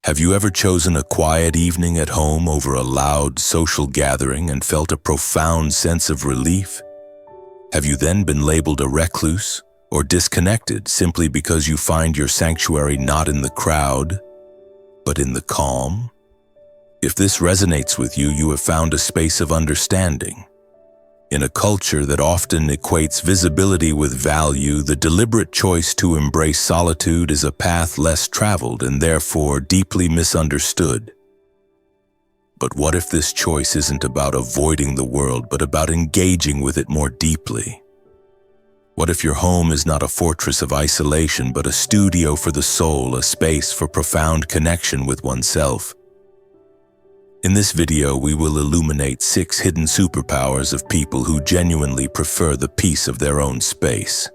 Have you ever chosen a quiet evening at home over a loud social gathering and felt a profound sense of relief? Have you then been labeled a recluse or disconnected simply because you find your sanctuary not in the crowd, but in the calm? If this resonates with you, you have found a space of understanding. In a culture that often equates visibility with value, the deliberate choice to embrace solitude is a path less traveled and therefore deeply misunderstood. But what if this choice isn't about avoiding the world, but about engaging with it more deeply? What if your home is not a fortress of isolation, but a studio for the soul, a space for profound connection with oneself? In this video, we will illuminate 6 hidden superpowers of people who genuinely prefer the peace of their own space.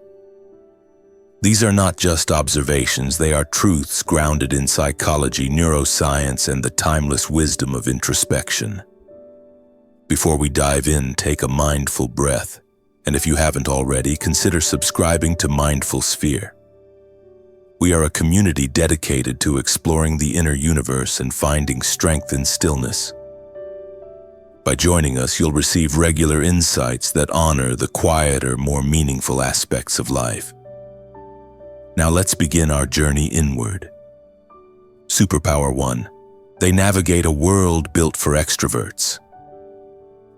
These are not just observations, they are truths grounded in psychology, neuroscience, and the timeless wisdom of introspection. Before we dive in, take a mindful breath, and if you haven't already, consider subscribing to Mindful Sphere. We are a community dedicated to exploring the inner universe and finding strength in stillness. By joining us, you'll receive regular insights that honor the quieter, more meaningful aspects of life. Now let's begin our journey inward. Superpower 1. They navigate a world built for extroverts.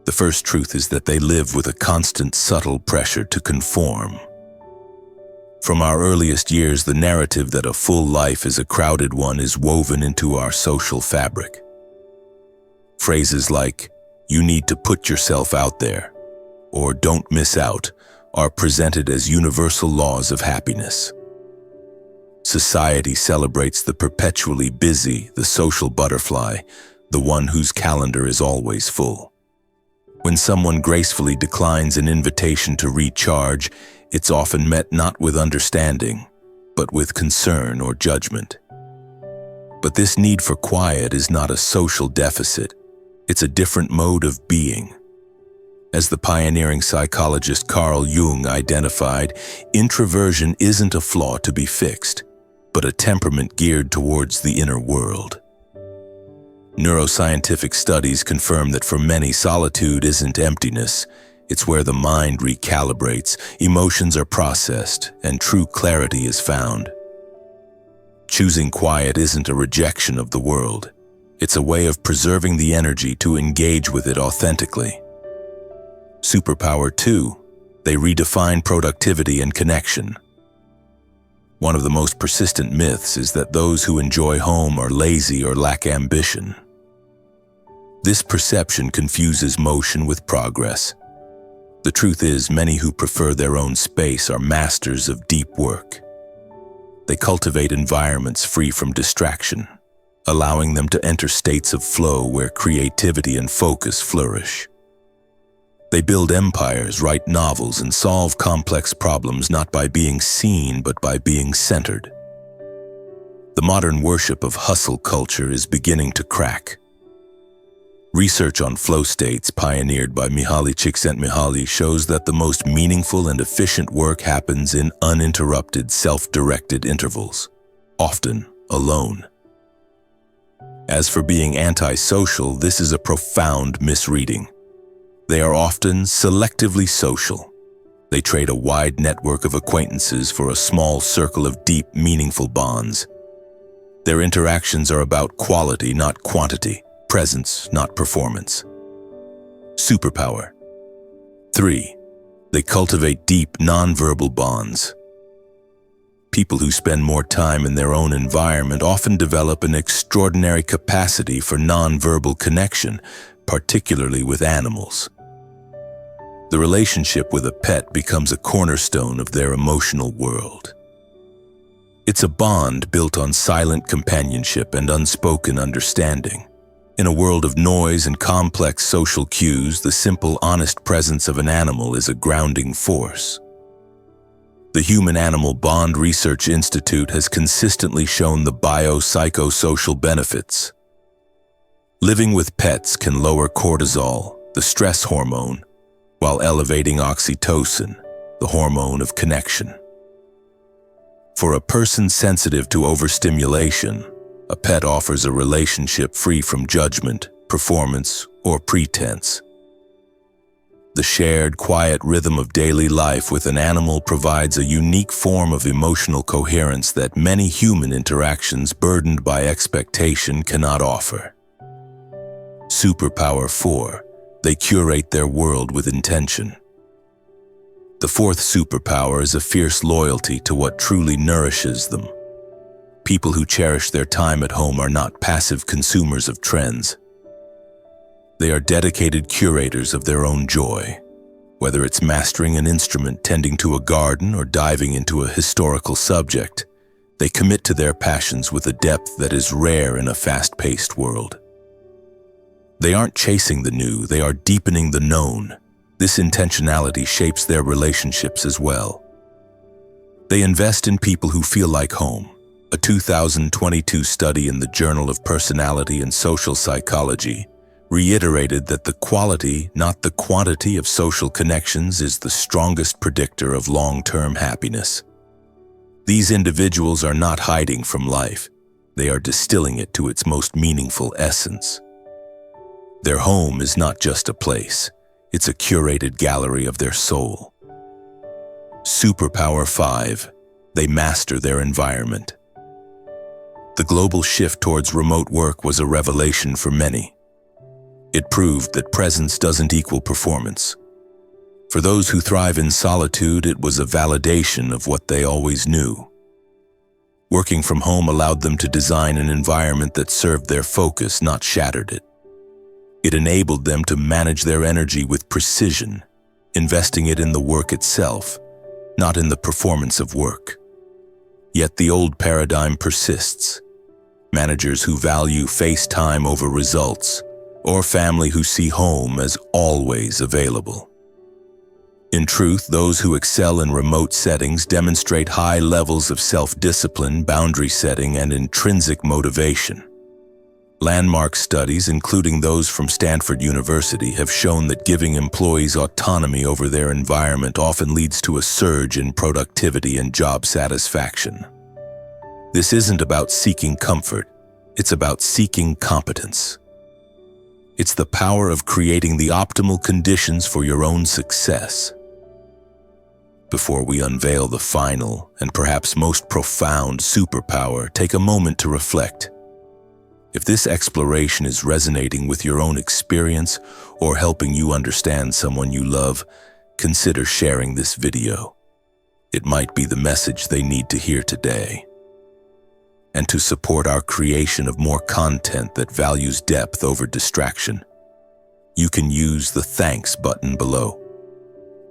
The first truth is that they live with a constant, subtle pressure to conform. From our earliest years, the narrative that a full life is a crowded one is woven into our social fabric. Phrases like, "You need to put yourself out there," or "don't miss out," are presented as universal laws of happiness. Society celebrates the perpetually busy, the social butterfly, the one whose calendar is always full. When someone gracefully declines an invitation to recharge, it's often met not with understanding, but with concern or judgment. But this need for quiet is not a social deficit. It's a different mode of being. As the pioneering psychologist Carl Jung identified, introversion isn't a flaw to be fixed, but a temperament geared towards the inner world. Neuroscientific studies confirm that for many, solitude isn't emptiness. It's where the mind recalibrates, emotions are processed, and true clarity is found. Choosing quiet isn't a rejection of the world. It's a way of preserving the energy to engage with it authentically. Superpower 2. They redefine productivity and connection. One of the most persistent myths is that those who enjoy home are lazy or lack ambition. This perception confuses motion with progress. The truth is, many who prefer their own space are masters of deep work. They cultivate environments free from distraction, allowing them to enter states of flow where creativity and focus flourish. They build empires, write novels, and solve complex problems not by being seen, but by being centered. The modern worship of hustle culture is beginning to crack. Research on flow states pioneered by Mihaly Csikszentmihalyi shows that the most meaningful and efficient work happens in uninterrupted, self-directed intervals, often alone. As for being antisocial, this is a profound misreading. They are often selectively social. They trade a wide network of acquaintances for a small circle of deep, meaningful bonds. Their interactions are about quality, not quantity. Presence, not performance. Superpower 3. They cultivate deep, nonverbal bonds. People who spend more time in their own environment often develop an extraordinary capacity for nonverbal connection, particularly with animals. The relationship with a pet becomes a cornerstone of their emotional world. It's a bond built on silent companionship and unspoken understanding. In a world of noise and complex social cues, the simple, honest presence of an animal is a grounding force. The Human-Animal Bond Research Institute has consistently shown the biopsychosocial benefits. Living with pets can lower cortisol, the stress hormone, while elevating oxytocin, the hormone of connection. For a person sensitive to overstimulation, A pet offers a relationship free from judgment, performance, or pretense. The shared, quiet rhythm of daily life with an animal provides a unique form of emotional coherence that many human interactions burdened by expectation cannot offer. Superpower 4. They curate their world with intention. The fourth superpower is a fierce loyalty to what truly nourishes them. People who cherish their time at home are not passive consumers of trends. They are dedicated curators of their own joy. Whether it's mastering an instrument, tending to a garden, or diving into a historical subject, they commit to their passions with a depth that is rare in a fast-paced world. They aren't chasing the new, they are deepening the known. This intentionality shapes their relationships as well. They invest in people who feel like home. A 2022 study in the Journal of Personality and Social Psychology reiterated that the quality, not the quantity, of social connections is the strongest predictor of long-term happiness. These individuals are not hiding from life. They are distilling it to its most meaningful essence. Their home is not just a place. It's a curated gallery of their soul. Superpower 5. They master their environment. The global shift towards remote work was a revelation for many. It proved that presence doesn't equal performance. For those who thrive in solitude, it was a validation of what they always knew. Working from home allowed them to design an environment that served their focus, not shattered it. It enabled them to manage their energy with precision, investing it in the work itself, not in the performance of work. Yet the old paradigm persists. Managers who value face time over results, or family who see home as always available. In truth, those who excel in remote settings demonstrate high levels of self-discipline, boundary setting, and intrinsic motivation. Landmark studies, including those from Stanford University, have shown that giving employees autonomy over their environment often leads to a surge in productivity and job satisfaction. This isn't about seeking comfort, it's about seeking competence. It's the power of creating the optimal conditions for your own success. Before we unveil the final and perhaps most profound superpower, take a moment to reflect. If this exploration is resonating with your own experience or helping you understand someone you love, consider sharing this video. It might be the message they need to hear today. And to support our creation of more content that values depth over distraction, you can use the thanks button below.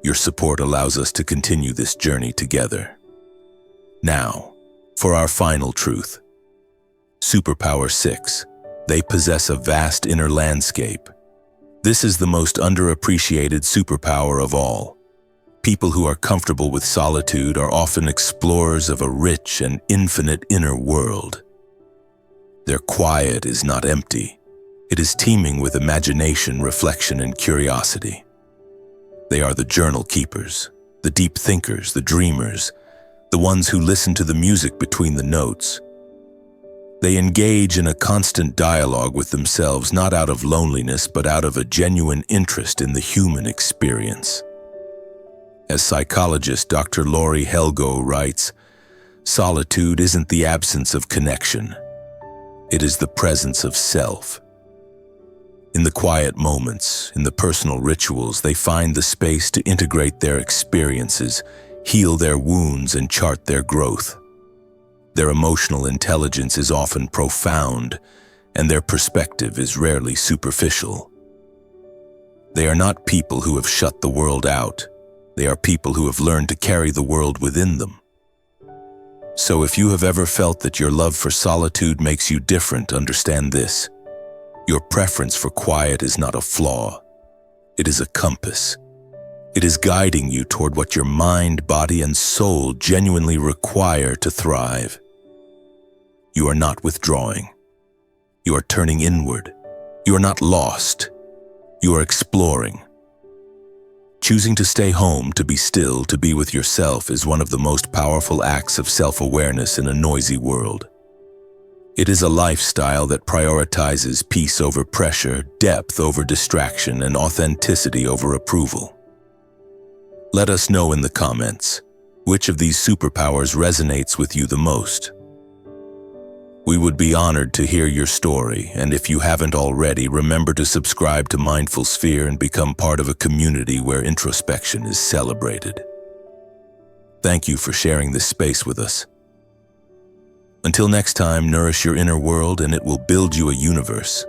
Your support allows us to continue this journey together. Now, for our final truth. Superpower 6. They possess a vast inner landscape. This is the most underappreciated superpower of all. People who are comfortable with solitude are often explorers of a rich and infinite inner world. Their quiet is not empty. It is teeming with imagination, reflection, and curiosity. They are the journal keepers, the deep thinkers, the dreamers, the ones who listen to the music between the notes. They engage in a constant dialogue with themselves, not out of loneliness, but out of a genuine interest in the human experience. As psychologist Dr. Laurie Helgo writes, solitude isn't the absence of connection. It is the presence of self. In the quiet moments, in the personal rituals, they find the space to integrate their experiences, heal their wounds, and chart their growth. Their emotional intelligence is often profound, and their perspective is rarely superficial. They are not people who have shut the world out. They are people who have learned to carry the world within them. So if you have ever felt that your love for solitude makes you different, understand this. Your preference for quiet is not a flaw. It is a compass. It is guiding you toward what your mind, body, and soul genuinely require to thrive. You are not withdrawing. You are turning inward. You are not lost. You are exploring. Choosing to stay home, to be still, to be with yourself is one of the most powerful acts of self-awareness in a noisy world. It is a lifestyle that prioritizes peace over pressure, depth over distraction, and authenticity over approval. Let us know in the comments, which of these superpowers resonates with you the most? We would be honored to hear your story, and if you haven't already, remember to subscribe to Mindful Sphere and become part of a community where introspection is celebrated. Thank you for sharing this space with us. Until next time, nourish your inner world and it will build you a universe